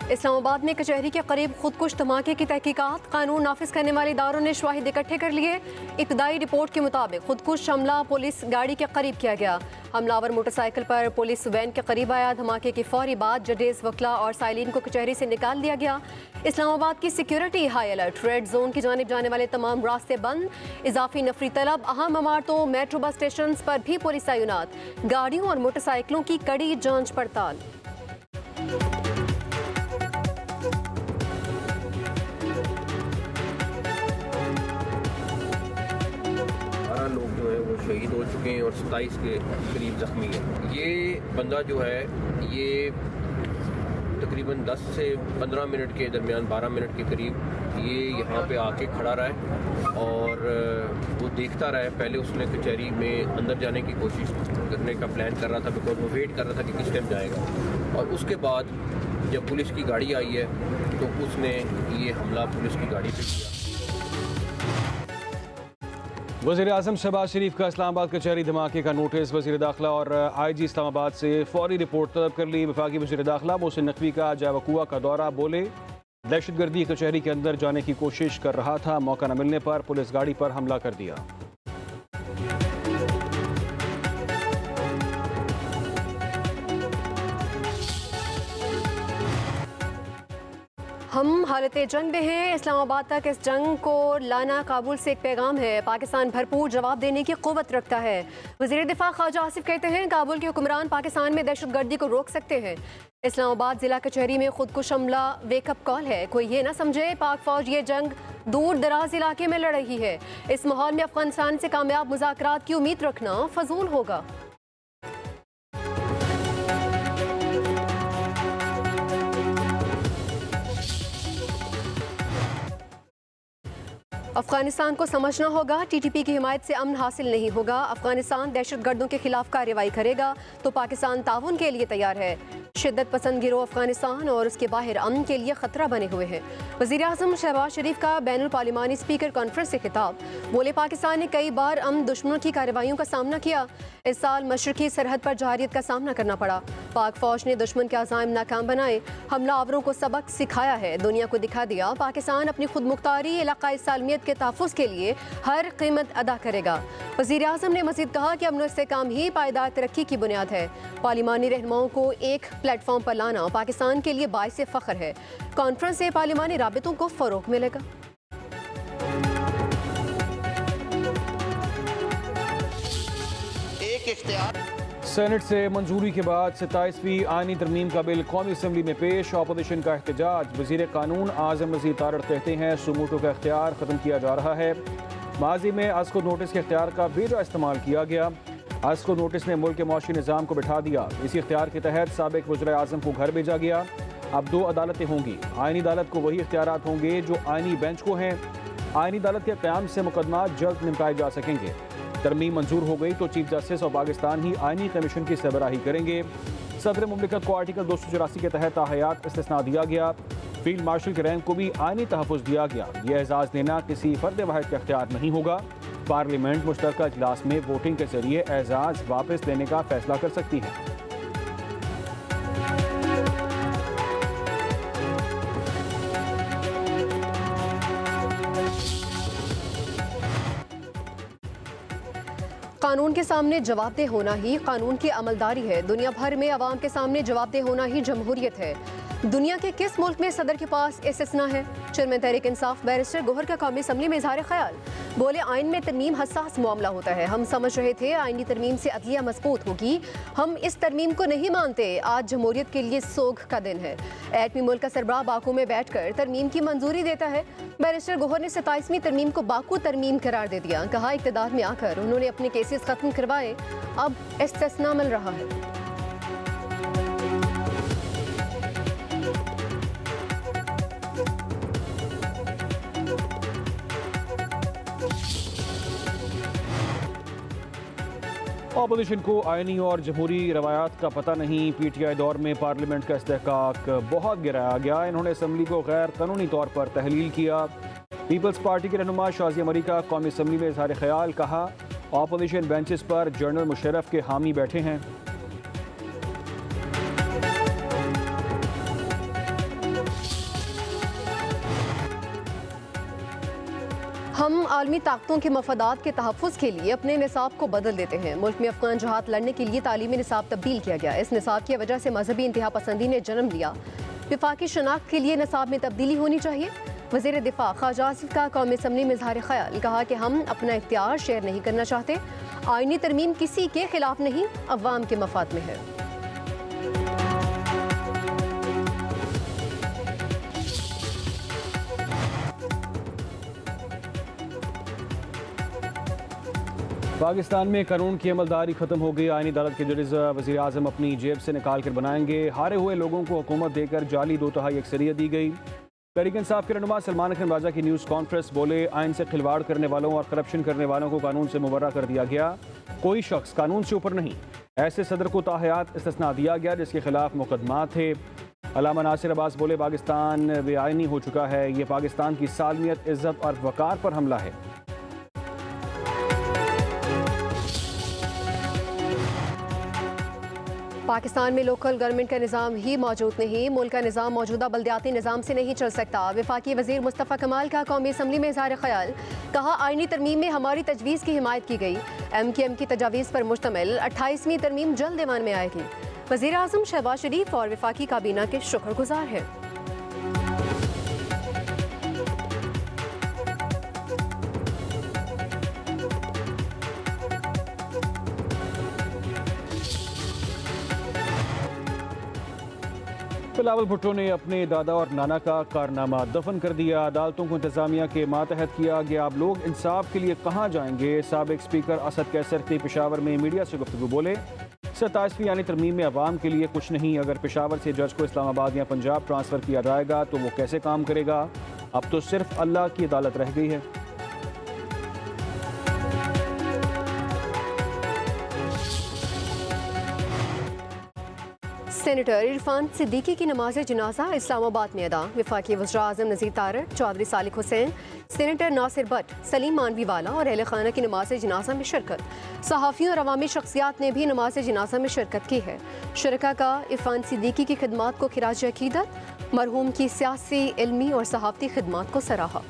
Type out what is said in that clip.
इस्लामाबाद में कचहरी के करीब खुदकुश धमाके की तहकीकात, कानून नाफिज करने वाले इदारों ने शवाहिद इकट्ठे कर लिए। इब्तदाई रिपोर्ट के मुताबिक खुदकुश हमला पुलिस गाड़ी के करीब किया गया। हमलावर मोटरसाइकिल पर पुलिस वैन के करीब आया। धमाके की फौरी बाद जजेस, वकला और साइलिन को कचहरी से निकाल दिया गया। इस्लामाबाद की security high alert, red zone की जानिब जाने वाले तमाम रास्ते बंद, इजाफी नफरी तलब, अहम इमारतों, मेट्रो बस स्टेशन पर भी पुलिस तैनात, गाड़ियों और मोटरसाइकिलों की कड़ी जांच पड़ताल। लोग जो है वो शहीद हो चुके हैं और 27 के करीब ज़ख्मी हैं। ये बंदा जो है ये तकरीबन 10 से 15 मिनट के दरमियान, 12 मिनट के करीब ये यहाँ पे आके खड़ा रहा है और वो देखता रहा है। पहले उसने कचहरी में अंदर जाने की कोशिश करने का प्लान कर रहा था, बिकॉज वो वेट कर रहा था कि किस टाइम जाएगा। और उसके बाद जब पुलिस की गाड़ी आई है तो उसने ये हमला पुलिस की गाड़ी पे किया। वज़ीर-ए-आज़म शहबाज शरीफ का इस्लामाबाद कचहरी धमाके का नोटिस। वज़ीर दाखिला और IG इस्लामाबाद से फौरी रिपोर्ट तलब कर ली। वफाकी वज़ीर दाखिला मोहसिन नकवी का जावकुआ का दौरा, बोले दहशतगर्दी कचहरी के अंदर जाने की कोशिश कर रहा था, मौका न मिलने पर पुलिस गाड़ी पर हमला कर दिया। हम हालत जंग में हैं। इस्लामाबाद तक इस जंग को लाना काबुल से एक पैगाम है। पाकिस्तान भरपूर जवाब देने की क़ुव्वत रखता है। वज़ीर दिफा ख्वाजा आसिफ कहते हैं काबुल के हुक्मरान पाकिस्तान में दहशतगर्दी को रोक सकते हैं। इस्लामाबाद जिला कचहरी में खुदकुश हमला वेकअप कॉल है। कोई ये ना समझे पाक फौज ये जंग दूर दराज इलाके में लड़ रही है। इस माहौल में अफगानिस्तान से कामयाब मुज़ाकरात की उम्मीद रखना फजूल होगा। अफगानिस्तान को समझना होगा TTP की हिमायत से अमन हासिल नहीं होगा। अफगानिस्तान दहशतगर्दों के खिलाफ कार्रवाई करेगा तो पाकिस्तान ताउन के लिए तैयार है। शिद्दत पसंद गिरोह अफगानिस्तान और उसके बाहर अमन के लिए खतरा बने हुए हैं। वज़ीर-ए-आज़म शहबाज शरीफ का बैनुल पार्लिमानी स्पीकर कॉन्फ्रेंस से खिताब, बोले पाकिस्तान ने कई बार अमन दुश्मनों की कार्रवाइयों का सामना किया। इस साल मशरकी सरहद पर जहारियत का सामना करना पड़ा। पाक फौज ने दुश्मन के अज़ाइम नाकाम बनाए, हमलावरों को सबक सिखाया है, दुनिया को दिखा दिया पाकिस्तान अपनी खुद मुख्तारी, इलाकाई सालमियत के तहफ़्फ़ुज़ के लिए हर कीमत अदा करेगा। वज़ीर-ए-आज़म ने मज़ीद कहा कि अमन और इस्तेहकाम ही पायदार तरक्की की बुनियाद है। पार्लिमानी रहनुमाओं को एक प्लेटफॉर्म पर लाना पाकिस्तान के लिए बाइस फ़ख्र है। कॉन्फ्रेंस से पार्लिमानी राबितों को फ़रोग़ मिलेगा। सेनेट से मंजूरी के बाद 27वीं आईनी तरमीम का बिल कौमी असम्बली में पेश। अपोजिशन का एहतजाज। वज़ीर कानून आज़म नज़ीर तारड़ कहते हैं सुमूटो का इख्तियार ख़त्म किया जा रहा है। माजी में अस्को नोटिस के इख्तियार का बेजा इस्तेमाल किया गया। अस्को नोटिस ने मुल्क के मुआशी निज़ाम को बिठा दिया। इसी इख्तियार के तहत साबिक़ वज़ीर-ए-आज़म को घर भेजा गया। अब 2 अदालतें होंगी। आईनी अदालत को वही इख्तियारात होंगे जो आईनी बेंच को हैं। आईनी अदालत के क़याम से मुकदमा जल्द निपटाए जा सकेंगे। तरमीम मंजूर हो गई तो चीफ जस्टिस और पाकिस्तान ही आईनी कमीशन की सरबराही करेंगे। सदर मुमलिकत को आर्टिकल 284 के तहत ताहयात इस्तिस्ना दिया गया। फील्ड मार्शल के रैंक को भी आईनी तहफ़्फ़ुज़ दिया गया। यह एजाज़ देना किसी फ़र्द वाहिद का इख्तियार नहीं होगा। पार्लियामेंट मुश्तरका इजलास में वोटिंग के जरिए एजाज़ वापस लेने का फैसला कर सकती है। कानून के सामने जवाबदेह होना ही कानून की अमलदारी है। दुनिया भर में अवाम के सामने जवाबदेह होना ही जमहूरियत है। दुनिया के किस मुल्क में सदर के पास इस्तिस्ना है? चेयरमैन तहरीक इंसाफ बैरिस्टर गौहर का कौमी असम्बली में इज़हार ख्याल, बोले आइन में तरमीम हसास मामला होता है। हम समझ रहे थे आइनी तरमीम से अदलिया मजबूत होगी, हम इस तरमीम को नहीं मानते। आज जमहूरियत के लिए सोग का दिन है। एटमी मुल्क का सरबराह बाकू में बैठकर तरमीम की मंजूरी देता है। बैरिस्टर गौहर ने 27वीं तरमीम को बाकू तरमीम करार दे दिया। कहा इक़्तिदार में आकर उन्होंने अपने केसेस खत्म करवाए, अब इस्तिस्ना मिल रहा है। अपोजिशन को आइनी और जमहूरी रवायात का पता नहीं। PTI दौर में पार्लियामेंट का इस्तेहकाक बहुत गिराया गया। इन्होंने असम्बली को गैर कानूनी तौर पर तहलील किया। पीपल्स पार्टी के रहनुमा शाज़िया मरी का कौमी असम्बली में इज़हार ख्याल, कहा अपोजिशन बेंचेस पर जनरल मुशर्रफ के हामी बैठे हैं। हम आलमी ताकतों के मफादात के तहफ़्फ़ुज़ के लिए अपने निसाब को बदल देते हैं। मुल्क में अफ़गान जहाद लड़ने के लिए तालीमी निसाब तब्दील किया गया। इस निसाब की वजह से मजहबी इंतहा पसंदी ने जन्म लिया। विफाकी शनाख्त के लिए निसाब में तब्दीली होनी चाहिए। वज़ीर दिफा ख्वाजा आसिफ का कौमी असम्बली में इज़हार ख्याल, कहा कि हम अपना इख्तियार शेयर नहीं करना चाहते। आईनी तरमीम किसी के खिलाफ नहीं, अवाम के मफाद में है। पाकिस्तान में कानून की अमलदारी खत्म हो गई। आईनी अदालत के जजेस वज़ीर आज़म अपनी जेब से निकाल कर बनाएंगे। हारे हुए लोगों को हुकूमत देकर जाली 2/3 अक्सरियत दी गई। तहरीक इंसाफ के रहनुमा सलमान अख्तर राजा की न्यूज़ कॉन्फ्रेंस, बोले आइन से खिलवाड़ करने वालों और करप्शन करने वालों को कानून से मुबर्रा कर दिया गया। कोई शख्स कानून से ऊपर नहीं। ऐसे सदर को ताहयात इस्तिस्ना दिया गया जिसके खिलाफ मुकदमा थे। अल्लामा नासिर अब्बास बोले पाकिस्तान बेआईनी हो चुका है। ये पाकिस्तान की सालमियत, इज्जत और वकार पर हमला है। पाकिस्तान में लोकल गवर्नमेंट का निज़ाम ही मौजूद नहीं। मुल्क का निज़ाम मौजूदा बल्दियाती निज़ाम से नहीं चल सकता। वफाकी वज़ीर मुस्तफ़ा कमाल का कौमी असम्बली में इज़हार ख्याल, कहा आईनी तरमीम में हमारी तजवीज़ की हिमायत की गई। MKM की तजावीज़ पर मुश्तमिल 28वीं तरमीम जल्द ऐवान में आएगी। वज़ीर आज़म शहबाज शरीफ और वफाकी काबीना के शुक्रगुजार हैं। बिलावल भुट्टो ने अपने दादा और नाना का कारनामा दफन कर दिया। अदालतों को इंतजामिया के मातहत किया गया। अब लोग इंसाफ के लिए कहाँ जाएंगे? साबिक स्पीकर असद कैसर के पेशावर में मीडिया से गुफ्तगू, बोले 27वीं यानी तरमीम में अवाम के लिए कुछ नहीं। अगर पेशावर से जज को इस्लामाबाद या पंजाब ट्रांसफ़र किया जाएगा तो वो कैसे काम करेगा? अब तो सिर्फ अल्लाह की अदालत रह गई है। सेनेटर इरफान सिद्दीकी की नमाज जनाजा इस्लामाबाद में अदा। वफाकी वज़ीर आज़म नज़ीर तारड़, चौधरी सालिक हुसैन, सेनेटर नासिर भट्ट, सलीम मानवी वाला और अहले खाना की नमाज जनाजा में शिरकत। सहाफ़ियों और अवामी शख्सियात ने भी नमाज जनाजा में शिरकत की है। शुरका का इरफान सिद्दीकी की खिदमात को खिराज अकीदत, मरहूम की सियासी, इल्मी और सहाफ़ती खिदमात को सराहा।